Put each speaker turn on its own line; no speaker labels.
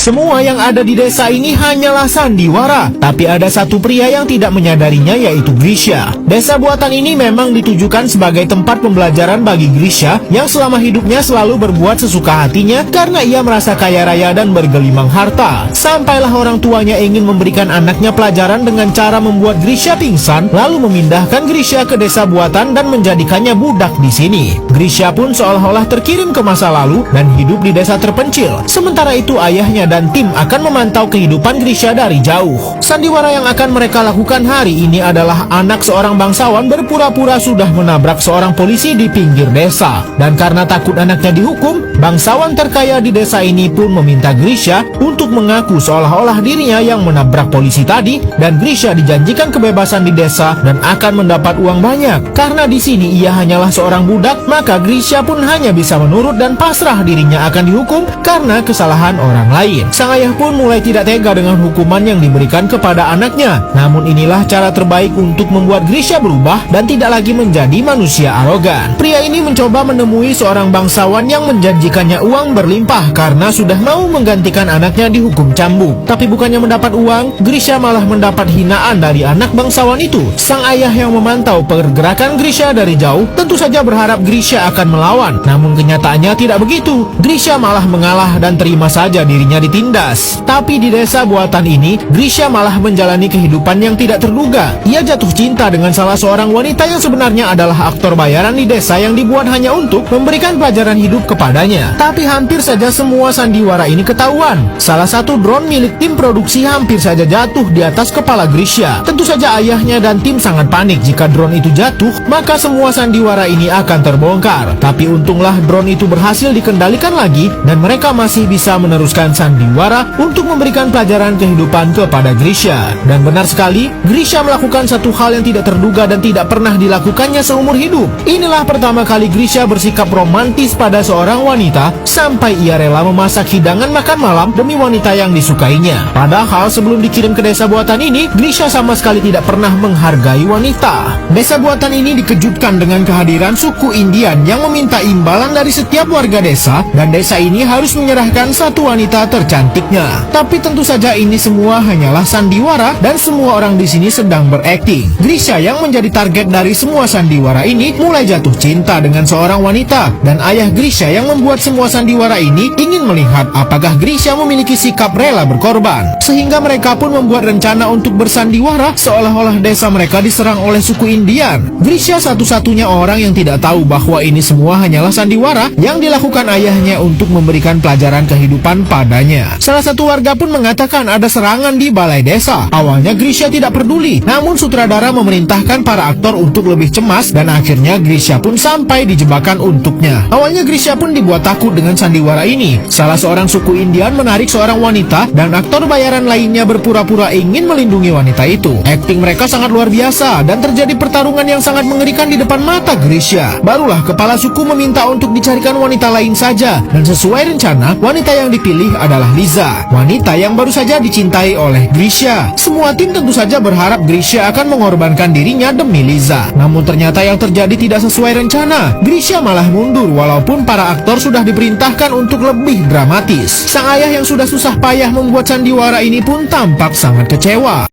Semua yang ada di desa ini hanyalah sandiwara, tapi ada satu pria yang tidak menyadarinya, yaitu Grisha. Desa buatan ini memang ditujukan sebagai tempat pembelajaran bagi Grisha yang selama hidupnya selalu berbuat sesuka hatinya karena ia merasa kaya raya dan bergelimang harta. Sampailah orang tuanya ingin memberikan anaknya pelajaran dengan cara membuat Grisha pingsan, lalu memindahkan Grisha ke desa buatan dan menjadikannya budak di sini. Grisha pun seolah-olah terkirim ke masa lalu dan hidup di desa terpencil. Sementara itu ayahnya dan tim akan memantau kehidupan Grisha dari jauh. Sandiwara yang akan mereka lakukan hari ini adalah anak seorang bangsawan berpura-pura sudah menabrak seorang polisi di pinggir desa. Dan karena takut anaknya dihukum, bangsawan terkaya di desa ini pun meminta Grisha untuk mengaku seolah-olah dirinya yang menabrak polisi tadi, dan Grisha dijanjikan kebebasan di desa dan akan mendapat uang banyak. Karena di sini ia hanyalah seorang budak, maka Grisha pun hanya bisa menurut dan pasrah dirinya akan dihukum karena kesalahan orang lain. Sang ayah pun mulai tidak tega dengan hukuman yang diberikan kepada anaknya. Namun inilah cara terbaik untuk membuat Grisha berubah dan tidak lagi menjadi manusia arogan. Pria ini mencoba menemui seorang bangsawan yang menjanjikannya uang berlimpah karena sudah mau menggantikan anaknya dihukum cambuk. Tapi bukannya mendapat uang, Grisha malah mendapat hinaan dari anak bangsawan itu. Sang ayah yang memantau pergerakan Grisha dari jauh tentu saja berharap Grisha akan melawan. Namun kenyataannya tidak begitu. Grisha malah mengalah dan terima saja dirinya ditindas. Tapi di desa buatan ini, Grisha malah menjalani kehidupan yang tidak terduga. Ia jatuh cinta dengan salah seorang wanita yang sebenarnya adalah aktor bayaran di desa yang dibuat hanya untuk memberikan pelajaran hidup kepadanya. Tapi hampir saja semua sandiwara ini ketahuan. Salah satu drone milik tim produksi hampir saja jatuh di atas kepala Grisha. Tentu saja ayahnya dan tim sangat panik jika drone itu jatuh, maka semua sandiwara ini akan terbongkar. Tapi untunglah drone itu berhasil dikendalikan lagi dan mereka masih bisa meneruskan sandiwara untuk memberikan pelajaran kehidupan kepada Grisha. Dan benar sekali, Grisha melakukan satu hal yang tidak terduga dan tidak pernah dilakukannya seumur hidup. Inilah pertama kali Grisha bersikap romantis pada seorang wanita sampai ia rela memasak hidangan makan malam demi wanita yang disukainya. Padahal sebelum dikirim ke desa buatan ini, Grisha sama sekali tidak pernah menghargai wanita. Desa buatan ini dikejutkan dengan kehadiran suku Indian yang meminta imbalan dari setiap warga desa, dan desa ini harus menyerahkan satu wanita tercantiknya. Tapi tentu saja ini semua hanyalah sandiwara dan semua orang di sini sedang berakting. Grisha yang menjadi target dari semua sandiwara ini mulai jatuh cinta dengan seorang wanita, dan ayah Grisha yang membuat semua sandiwara ini ingin melihat apakah Grisha memiliki sikap rela berkorban. Sehingga mereka pun membuat rencana untuk bersandiwara seolah-olah desa mereka diserang oleh suku Indian. Grisha satu-satunya orang yang tidak tahu bahwa ini semua hanyalah sandiwara yang dilakukan ayahnya untuk memberikan pelajaran kehidupan padanya. Salah satu warga pun mengatakan ada serangan di balai desa. Awalnya Grisha tidak peduli, namun sutradara memerintahkan para aktor untuk lebih cemas dan akhirnya Grisha pun sampai di jebakan untuknya. Awalnya Grisha pun dibuat takut dengan sandiwara ini. Salah seorang suku Indian menarik seorang wanita dan aktor bayaran lainnya berpura-pura ingin melindungi wanita itu. Akting mereka sangat luar biasa dan terjadi pertarungan yang sangat mengerikan di depan mata Grisha. Barulah kepala suku meminta untuk dicarikan wanita lain saja, dan sesuai rencana wanita yang dipilih adalah Liza, wanita yang baru saja dicintai oleh Grisha. Semua tim tentu saja berharap Grisha akan mengorbankan dirinya demi Liza. Namun ternyata yang terjadi tidak sesuai rencana. Grisha malah mundur walaupun para aktor sudah diperintahkan untuk lebih dramatis. Sang ayah yang sudah susah payah membuat sandiwara ini pun tampak sangat kecewa.